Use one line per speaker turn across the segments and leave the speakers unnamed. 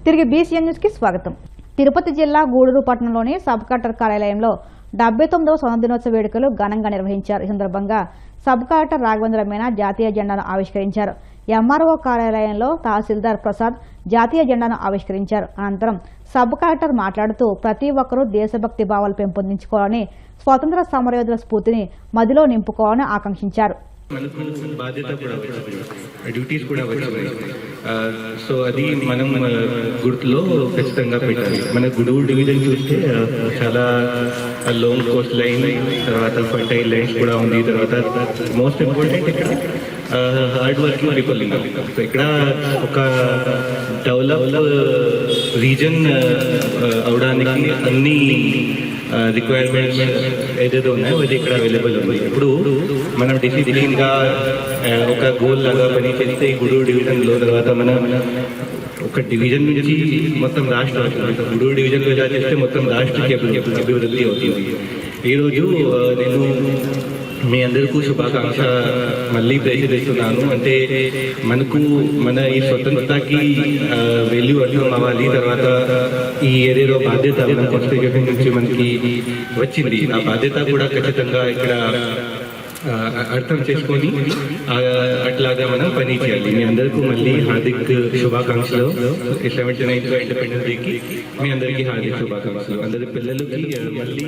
తిరిగి BCN news కి స్వాగతం. తిరుపతి జిల్లా గూడూరు పట్టణంలోని సబ్ కలెక్టర్ కార్యాలయంలో 79వ స్వతంత్ర దినోత్సవ వేడుకలు ఘనంగా నిర్వహించారు. ఈ సందర్భంగా సబ్ కలెక్టర్ రాఘవేంద్ర మీనా జాతీయ జెండాను ఆవిష్కరించారు. ఎంఆర్ఓ కార్యాలయంలో తహసీల్దార్ ప్రసాద్ జాతీయ జెండాను ఆవిష్కరించారు. అనంతరం సబ్ కలెక్టర్ మాట్లాడుతూ ప్రతి ఒక్కరూ దేశభక్తి భావాలు పెంపొందించుకోవాలని, స్వాతంత్ర సమరయోధుల స్ఫూర్తిని మదిలో నింపుకోవాలని ఆకాంక్షించారు.
బాధ్యత కూడా డ్యూటీస్ కూడా వచ్చాయి. సో అది మనం గుర్తులో ఖచ్చితంగా పెట్టాలి. మన గూడూరు డివిజన్ చూస్తే చాలా లాంగ్ కోస్ట్ లైన్, తర్వాత ఫర్టైల్ లైన్స్ కూడా ఉంది. తర్వాత మోస్ట్ ఇంపార్టెంట్ ఇక్కడ హార్డ్ వర్కింగ్ పీపుల్. సో ఇక్కడ ఒక డెవలప్ రీజన్ అవడానికి అన్ని రిక్వైర్మెంట్స్ ఏదైతే ఉన్నాయో అది ఇక్కడ అవైలబుల్ ఉంది. ఇప్పుడు మనం డిసిప్లిన్గా ఒక గోల్ లాగా పని చేస్తే ఈ గూడూరు డివిజన్లో తర్వాత మనం ఒక డివిజన్ నుంచి మొత్తం రాష్ట్రం, గూడూరు డివిజన్లో ఎలా చేస్తే మొత్తం రాష్ట్రానికి అభివృద్ధి అవుతుంది. ఈరోజు నేను మీ అందరికీ శుభాకాంక్ష మళ్ళీ తెలియజేస్తున్నాను. అంటే మన ఈ స్వతంత్రతకి వాల్యూ అర్థం అవ్వాలి. తర్వాత ఈ ఏరియాలో బాధ్యత మన కాన్స్టిట్యూషన్ నుంచి మనకి వచ్చింది. ఆ బాధ్యత కూడా ఖచ్చితంగా ఇక్కడ అర్థం చేసుకొని అట్లాగా మనం పని చేయాలి. మీ అందరికీ మళ్ళీ హార్దిక్ శుభాకాంక్షలు. 79th ఇండిపెండెన్స్ డేకి మీ అందరికీ హార్దిక్ శుభాకాంక్షలు. అందరి పిల్లలకి మళ్ళీ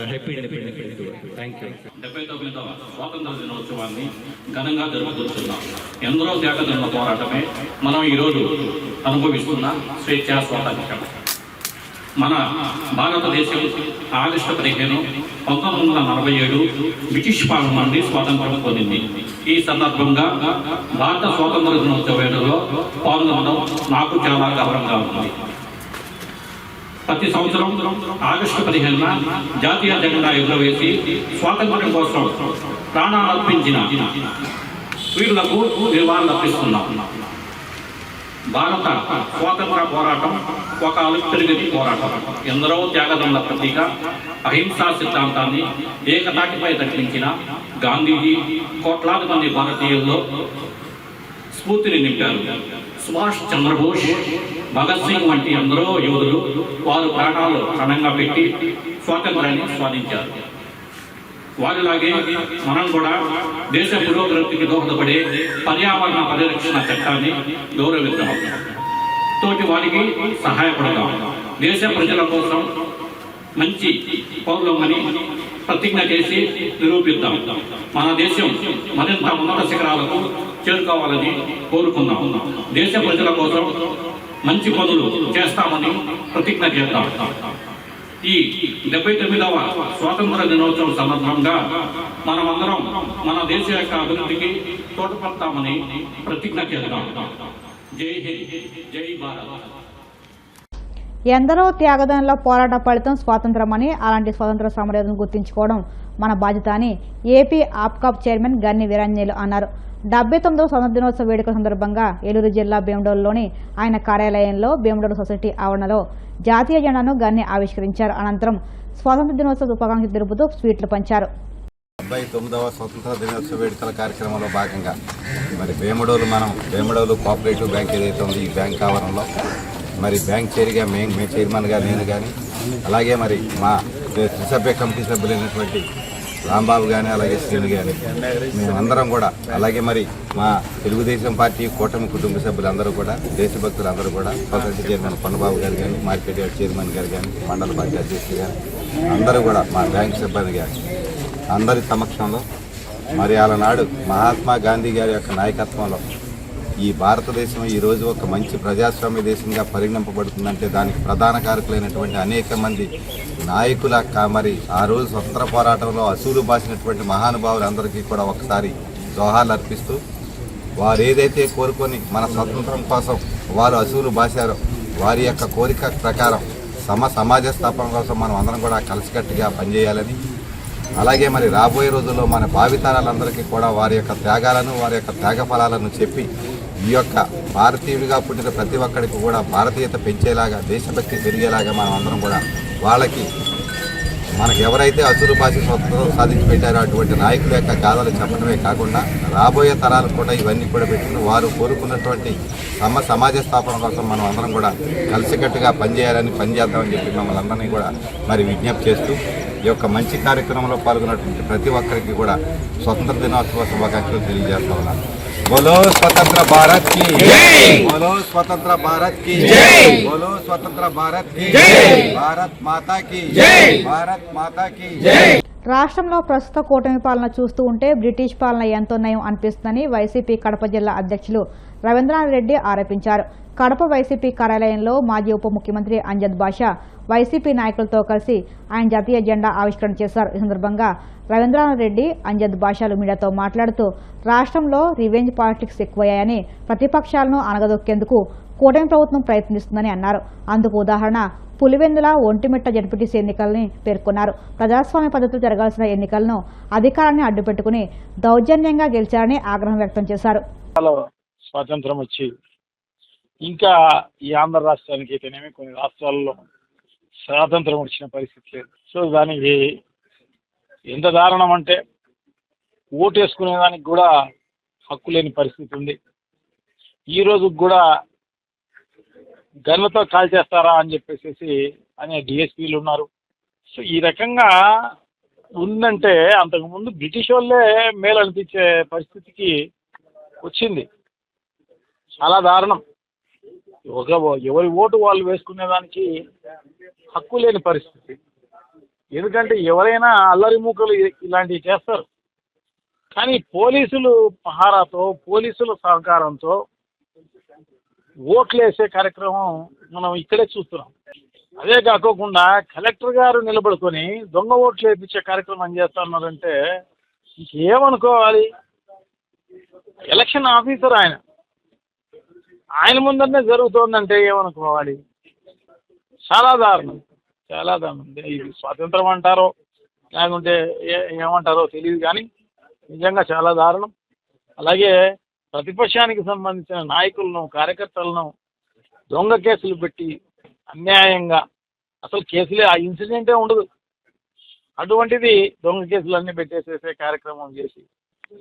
happy independence day. Thank you.
79వ స్వాతంత్ర దినోత్సవాన్ని ఘనంగా జరుపుకుంటున్నాం. ఎందరో త్యాగదనుల పోరాటమే మనం ఈరోజు అనుభవిస్తున్న స్వేచ్ఛా స్వాతంత్ర్యం. మన భారతదేశం ఆగస్టు 15, 1947 బ్రిటిష్ పాలన నుండి స్వాతంత్రం పొందింది. ఈ సందర్భంగా భారత స్వాతంత్ర దినోత్సవ వేడుకలో పాల్గొనడం నాకు చాలా గౌరవంగా ఉంది. ప్రతి సంవత్సరం ఆగస్టు 15న జాతీయ జెండా ఎగురవేసి స్వాతంత్ర్యం కోసం ప్రాణాలు అర్పించిన వీరులకు నివాళులర్పిస్తున్నాం. భారత స్వాతంత్ర పోరాటం ఒక అలుపెరుగని పోరాటం. ఎందరో త్యాగదనుల ప్రతీక. అహింసా సిద్ధాంతాన్ని ఏకతాటిపై దక్కించిన గాంధీజీ కోట్లాది మంది భారతీయుల్లో స్ఫూర్తిని నింపారు. సుభాష్ చంద్రబోస్, భగత్ సింగ్ వంటి ఎందరో యోధులు వారు ప్రాణాలు రణంగా పెట్టి స్వాతంత్రాన్ని స్వాధించారు. వారిలాగే మనం కూడా దేశ పురోగతికి దోహదపడే పర్యావరణ పరిరక్షణ చట్టాన్ని గౌరవిద్దాం. తోటి వారికి సహాయపడదాం. దేశ ప్రజల కోసం మంచి పౌరులమని ప్రతిజ్ఞ చేసి నిరూపిద్దాం. మన దేశం మరింత ఉన్నత శిఖరాలకు చేరుకోవాలని కోరుకుందాం. దేశ ప్రజల కోసం మంచి పనులు చేస్తామని ప్రతిజ్ఞ చేద్దాం. ఈ 79వ స్వాతంత్ర దినోత్సవం సందర్భంగా మనమందరం మన దేశ యొక్క అభివృద్ధికి తోడ్పడతామని ప్రతిజ్ఞ చేద్దాం. జై హింద్, జై భారత్.
ఎందరో త్యాగదనుల పోరాట ఫలితం స్వాతంత్రమని, అలాంటి స్వాతంత్ర సమరయోధులను గుర్తించుకోవడం మన బాధ్యత అని ఏపీ ఆప్కాప్ చైర్మన్ గన్ని వీరాంజనేయులు అన్నారు. 79వ స్వాతంత్ర దినోత్సవ వేడుకల సందర్భంగా ఏలూరు జిల్లా భీమడోలులోని ఆయన కార్యాలయంలో భీమడోలు సొసైటీ ఆవరణలో జాతీయ జెండాను గన్ని ఆవిష్కరించారు. అనంతరం స్వాతంత్ర దినోత్సవ శుభాకాంక్షలు తెలుపుతూ స్వీట్లు పంచారు.
79వ స్వతంత్ర దినోత్సవ వేడుకల కార్యక్రమంలో భాగంగా మరి భీమడోలు కోఆపరేటివ్ బ్యాంక్ ఏదైతే ఉంది, ఈ బ్యాంక్ ఆవరణలో మరి బ్యాంక్ చైర్మన్గా నేను కానీ, అలాగే మరి మా త్రిసభ్య కమిటీ సభ్యులైనటువంటి రాంబాబు కానీ, అలాగే శ్రీను కానీ, మేమందరం కూడా, అలాగే మరి మా తెలుగుదేశం పార్టీ కూటమి కుటుంబ సభ్యులందరూ కూడా, దేశభక్తులందరూ కూడా, సొసైటీ చైర్మన్ కొండబాబు గారు కానీ, మార్కెట్ యార్డ్ చైర్మన్ గారు కానీ, మండల పార్టీ అధ్యక్షులు కానీ, అందరూ కూడా మా బ్యాంక్ సిబ్బంది కానీ అందరి సమక్షంలో మరి ఆనాడు మహాత్మా గాంధీ గారి యొక్క నాయకత్వంలో ఈ భారతదేశం ఈరోజు ఒక మంచి ప్రజాస్వామ్య దేశంగా పరిగణింపబడుతుందంటే దానికి ప్రధాన కారకులైనటువంటి అనేక మంది నాయకుల మరి ఆ రోజు స్వతంత్ర పోరాటంలో అసూలు బాసినటువంటి మహానుభావులందరికీ కూడా ఒకసారి జోహార్లు అర్పిస్తూ, వారు ఏదైతే కోరుకొని మన స్వతంత్రం కోసం వారు అసూలు బాసారో వారి యొక్క కోరిక ప్రకారం సమాజ స్థాపన కోసం మనం అందరం కూడా కలిసికట్టుగా పనిచేయాలని, అలాగే మరి రాబోయే రోజుల్లో మన భావితరాలందరికీ కూడా వారి యొక్క త్యాగాలను, వారి యొక్క త్యాగ ఫలాలను చెప్పి ఈ యొక్క భారతీయుడిగా పుట్టిన ప్రతి ఒక్కడికి కూడా భారతీయత పెంచేలాగా, దేశభక్తి పెరిగేలాగా మనం అందరం కూడా వాళ్ళకి మనకు ఎవరైతే అసురు భాష స్వతంత్రం సాధించి పెట్టారో అటువంటి నాయకుల యొక్క గాథలు చెప్పడమే కాకుండా రాబోయే తరాలకు కూడా ఇవన్నీ కూడా పెట్టుకుని వారు కోరుకున్నటువంటి సమాజ స్థాపన కోసం మనం అందరం కూడా కలిసికట్టుగా పనిచేద్దామని చెప్పి మమ్మల్ని అందరినీ కూడా మరి విజ్ఞప్తి చేస్తూ ఈ యొక్క మంచి కార్యక్రమంలో పాల్గొన్నటువంటి ప్రతి ఒక్కరికి కూడా స్వతంత్ర దినోత్సవ శుభాకాంక్షలు తెలియజేస్తా ఉన్నాను. बोलो स्वतंत्र भारत की जय, बोलो स्वतंत्र भारत की जय, बोलो स्वतंत्र भारत की जय, भारत माता की जय, भारत माता की जय.
రాష్ట్రంలో ప్రస్తుత కూటమి పాలన చూస్తూ ఉంటే బ్రిటిష్ పాలన ఎంతో నయం అనిపిస్తుందని వైసీపీ కడప జిల్లా అధ్యక్షులు రవీంద్రనాథ్ రెడ్డి ఆరోపించారు. కడప వైసీపీ కార్యాలయంలో మాజీ ఉప ముఖ్యమంత్రి అంజద్ బాషా వైసీపీ నాయకులతో కలిసి ఆయన జాతీయ జెండా ఆవిష్కరణ చేశారు. ఈ సందర్భంగా రవీంద్రనాథ్ రెడ్డి అంజద్ బాషాలు మీడియాతో మాట్లాడుతూ రాష్ట్రంలో రివెంజ్ పాలిటిక్స్ ఎక్కువయ్యాయని, ప్రతిపక్షాలను అణగదొక్కేందుకు కూటమి ప్రభుత్వం ప్రయత్నిస్తుందని అన్నారు. అందుకు ఉదాహరణ పులివెందుల ఒంటిమిట్ట జడ్పీటీసీ ఎన్నికల్ని పేర్కొన్నారు. ప్రజాస్వామ్య పద్ధతిలో జరగాల్సిన ఎన్నికలను అధికారాన్ని అడ్డుపెట్టుకుని దౌర్జన్యంగా గెలిచారని ఆగ్రహం వ్యక్తం చేశారు.
స్వాతంత్రం వచ్చి ఇంకా ఈ ఆంధ్ర రాష్ట్రానికి అయితేనేమి కొన్ని రాష్ట్రాల్లో స్వాతంత్రం వచ్చిన పరిస్థితి లేదు. సో దానికి ఎంత దారుణం అంటే ఓటేసుకునేదానికి కూడా హక్కు లేని పరిస్థితి ఉంది. ఈ రోజు కూడా గన్లతో కాల్ చేస్తారా అని చెప్పేసి అనే డిఎస్పీలు ఉన్నారు. సో ఈ రకంగా ఉందంటే అంతకుముందు బ్రిటిష్ వాళ్ళే మేలు అనిపించే పరిస్థితికి వచ్చింది. చాలా దారుణం. ఎవరి ఓటు వాళ్ళు వేసుకునేదానికి హక్కు లేని పరిస్థితి. ఎందుకంటే ఎవరైనా అల్లరి మూకలు ఇలాంటివి చేస్తారు. కానీ పోలీసులు పహారాతో, పోలీసుల సహకారంతో ఓట్లు వేసే కార్యక్రమం మనం ఇక్కడే చూస్తున్నాం. అదే కాకోకుండా కలెక్టర్ గారు నిలబడుకొని దొంగ ఓట్లు వేయించే కార్యక్రమం చేస్తున్నారంటే ఇంకేమనుకోవాలి? ఎలక్షన్ ఆఫీసర్ ఆయన ముందరనే జరుగుతోందంటే ఏమనుకోవాలి? చాలా దారుణం, చాలా దారుణం. ఇది స్వాతంత్రం అంటారో లేకుంటే ఏమంటారో తెలియదు, కానీ నిజంగా చాలా దారుణం. అలాగే ప్రతిపక్షానికి సంబంధించిన నాయకులను, కార్యకర్తలను దొంగ కేసులు పెట్టి అన్యాయంగా, అసలు కేసులే ఆ ఇన్సిడెంటే ఉండదు, అటువంటిది దొంగ కేసులన్నీ పెట్టేసేసే కార్యక్రమం చేసి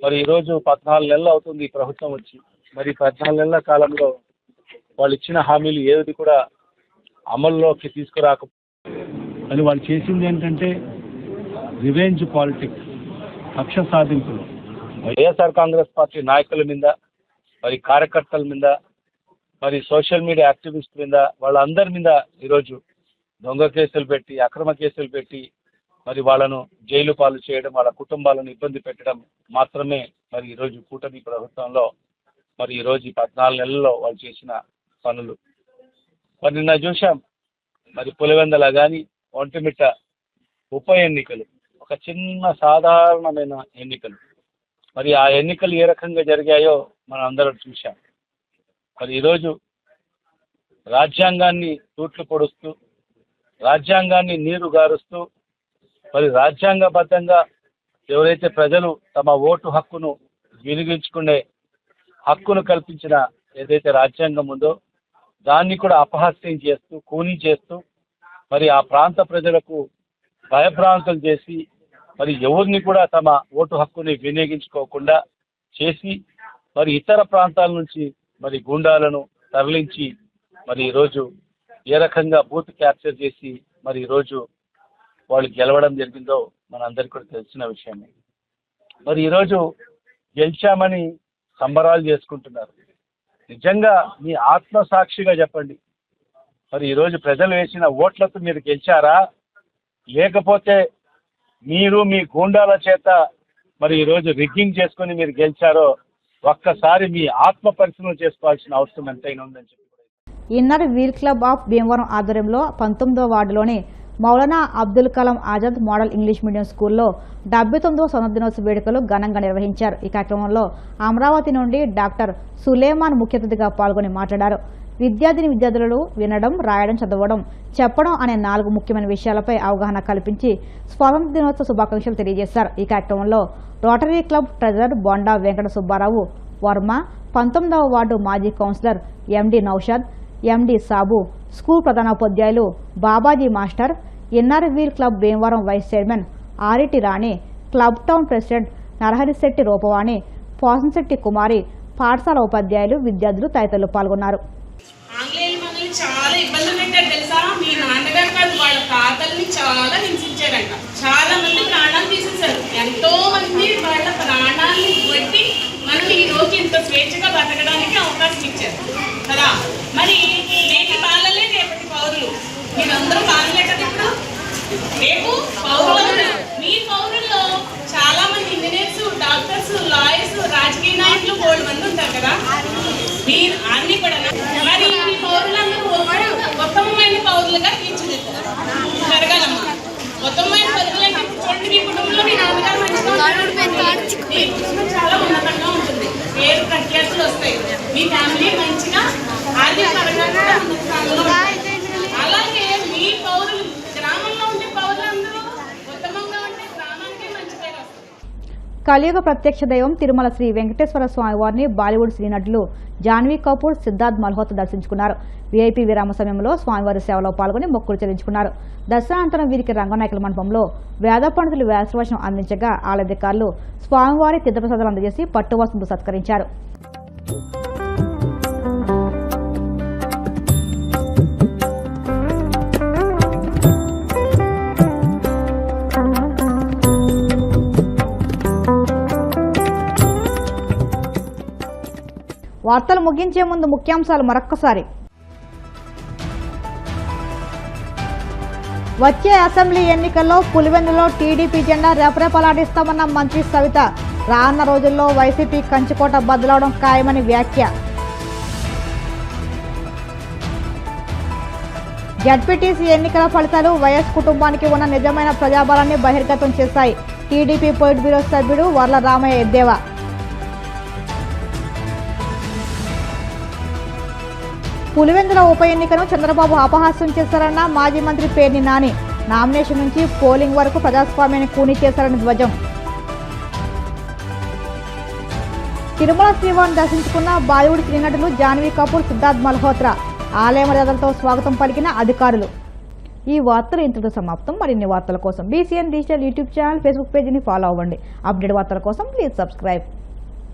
మరి ఈరోజు 14 నెలలు అవుతుంది ఈ ప్రభుత్వం వచ్చి. మరి 14 నెలల కాలంలో వాళ్ళు ఇచ్చిన హామీలు ఏది కూడా అమల్లోకి తీసుకురాక అని వాళ్ళు చేసింది ఏంటంటే రివెంజ్ పాలిటిక్స్, కక్ష సాధింపులు. వైఎస్ఆర్ కాంగ్రెస్ పార్టీ నాయకుల మీద, మరి కార్యకర్తల మీద, మరి సోషల్ మీడియా యాక్టివిస్ట్ మీద, వాళ్ళందరి మీద ఈరోజు దొంగ కేసులు పెట్టి, అక్రమ కేసులు పెట్టి మరి వాళ్ళను జైలు పాలు చేయడం, వాళ్ళ కుటుంబాలను ఇబ్బంది పెట్టడం మాత్రమే మరి ఈరోజు కూటమి ప్రభుత్వంలో మరి ఈరోజు 14 నెలల్లో వాళ్ళు చేసిన పనులు. మరి నిన్న చూసాం, మరి పులివెందల కానీ ఒంటిమిట్ట ఉప ఎన్నికలు ఒక చిన్న సాధారణమైన ఎన్నికలు. మరి ఆ ఎన్నికలు ఏ రకంగా జరిగాయో మనం అందరం చూసాం. మరి ఈరోజు రాజ్యాంగాన్ని తూట్లు పొడుస్తూ, రాజ్యాంగాన్ని నీరు గారుస్తూ, మరి రాజ్యాంగబద్ధంగా ఎవరైతే ప్రజలు తమ ఓటు హక్కును వినియోగించుకునే హక్కును కల్పించిన ఏదైతే రాజ్యాంగం ఉందో దాన్ని కూడా అపహాస్యం చేస్తూ, కూనీ చేస్తూ, మరి ఆ ప్రాంత ప్రజలకు భయభ్రాంతులు చేసి మరి ఎవరిని కూడా తమ ఓటు హక్కుని వినియోగించుకోకుండా చేసి మరి ఇతర ప్రాంతాల నుంచి మరి గూండాలను తరలించి మరి ఈరోజు ఏ రకంగా బూత్ క్యాప్చర్ చేసి మరి ఈరోజు వాళ్ళు గెలవడం జరిగిందో మనందరికీ కూడా తెలిసిన విషయమే. మరి ఈరోజు గెలిచామని సంబరాలు చేసుకుంటున్నారు. నిజంగా మీ ఆత్మసాక్షిగా చెప్పండి, మరి ఈరోజు ప్రజలు వేసిన ఓట్లతో మీరు గెలిచారా, లేకపోతే మీరు మీ గూండాల చేత మరి ఈరోజు రిగ్గింగ్ చేసుకొని మీరు గెలిచారో ఒక్కసారి మీ ఆత్మ పరిశీలన చేసుకోవాల్సిన అవసరం ఎంతైనా ఉందని చెప్పి
inner wheel club of Bhimavaram ఆధ్వర్యంలో 19వ వార్డులోని Maulana Abdul Kalam Azad model English medium స్కూల్లో 79వ స్వతంత్ర దినోత్సవ వేడుకలు ఘనంగా నిర్వహించారు. ఈ కార్యక్రమంలో అమరావతి నుండి డాక్టర్ సులేమాన్ ముఖ్య అతిథిగా పాల్గొని మాట్లాడారు. విద్యార్థులు వినడం, రాయడం, చదవడం, చెప్పడం అనే 4 ముఖ్యమైన విషయాలపై అవగాహన కల్పించి స్వాతంత్ర దినోత్సవ శుభాకాంక్షలు తెలియజేశారు. ఈ కార్యక్రమంలో rotary club treasurer Bonda Venkata Subbarao Varma, 19వ వార్డు మాజీ councillor MD Naushad, MD Sabu, school ప్రధానోపాధ్యాయులు Babaji master, inner wheel club Bhimavaram vice chairman Ariti Rani, club town president Naraharisetti Rupavani, Posamsetti Kumari, పాఠశాల ఉపాధ్యాయులు, విద్యార్థులు తదితరులు పాల్గొన్నారు.
ఆంగ్లేయులు మనల్ని చాలా ఇబ్బందులు పెట్టారు తెలుసా. మీ నాన్నగారు కాదు, వాళ్ళ తాతల్ని చాలా హింసించారంట. చాలా మంది ప్రాణాలు తీసేశారు. ఎంతో మంది వాళ్ళ ప్రాణాన్ని బట్టి మనం ఈ రోజు ఇంత స్వేచ్ఛగా బతకడానికి అవకాశం ఇచ్చారు కదా. మరి నేటి బాలలే రేపటి పౌరులు. మీరందరూ బాలలే కదా. ఇప్పుడు రేపు పౌరులు, మీ పౌరుల్లో చాలా మంది ఇంజనీర్స్, డాక్టర్స్, లాయర్స్, రాజకీయ నాయకులు కోడి మంది ఉంటారు కదా. మీరు అన్ని కూడా మరి మీ పౌరులందరూ ఉత్తమమైన పౌరులుగా తీర్చిదిద్దారు జరగాలమ్మా. ఉత్తమమైన పౌరులు అంటే చూడండి, మీ కుటుంబంలో మీ నాన్నగారు మంచిగా మీ కుటుంబం చాలా ఉన్నతంగా ఉంటుంది, పేరు ప్రఖ్యాతులు వస్తాయి, మీ ఫ్యామిలీ మంచిగా ఆర్థిక పరంగా కూడా ఉన్నత స్థానంలో ఉంటుంది. అలాగే మీ పౌరులు గ్రామంలో ఉండే పౌరులందరూ ఉత్తమంగా ఉంటే గ్రామానికి మంచి పేరు వస్తుంది.
కలియుగ ప్రత్యక్ష దైవం తిరుమల శ్రీ వెంకటేశ్వర స్వామి వారిని బాలీవుడ్ సినీ నటులు జాన్వీ కపూర్, సిద్ధార్థ్ మల్హోత్రా దర్శించుకున్నారు. వీఐపీ విరామ సమయంలో స్వామివారి సేవలో పాల్గొని మొక్కులు చెల్లించుకున్నారు. దర్శనానంతరం వీరికి రంగనాయకుల మండపంలో వేద పండితులు వ్యాసవచనం అందించగా ఆలయాధికారులు స్వామివారి తీర్థప్రసాదాలు అందజేసి పట్టు వస్త్రంతో సత్కరించారు. వార్తలు ముగించే ముందు ముఖ్యాంశాలు మరొక్కసారి. వచ్చే అసెంబ్లీ ఎన్నికల్లో పులివెందులో టీడీపీ జెండా రెపరెపలాడిస్తామన్న మంత్రి సవిత. రానున్న రోజుల్లో వైసీపీ కంచుకోట బద్దలవడం ఖాయమని వ్యాఖ్య. జడ్పీటీసీ ఎన్నికల ఫలితాలు వైఎస్ కుటుంబానికి ఉన్న నిజమైన ప్రజాబలాన్ని బహిర్గతం చేశాయి. టీడీపీ పొలిట్ బ్యూరో సభ్యుడు వర్ల రామయ్య ఎద్దేవా. పులివెందుల ఉప ఎన్నికను చంద్రబాబు అపహాస్యం చేశారన్న మాజీ మంత్రి పేర్ని నాని. నామినేషన్ నుంచి పోలింగ్ వరకు ప్రజాస్వామ్యాన్ని కూనీ చేశారని ధ్వజం. తిరుమల శ్రీవారిని దర్శించుకున్న బాలీవుడ్ సినీ నటులు జాన్వీ కపూర్, సిద్ధార్థ్ మల్హోత్రా. ఆలయ మర్యాదలతో స్వాగతం పలికిన అధికారులు. ఈ వార్తలు ఇంతటితో సమాప్తం. మరిన్ని వార్తల కోసం BCN digital YouTube channel, Facebook పేజీని ఫాలో అవ్వండి. అప్డేట్ వార్తల కోసం ప్లీజ్ సబ్స్క్రైబ్.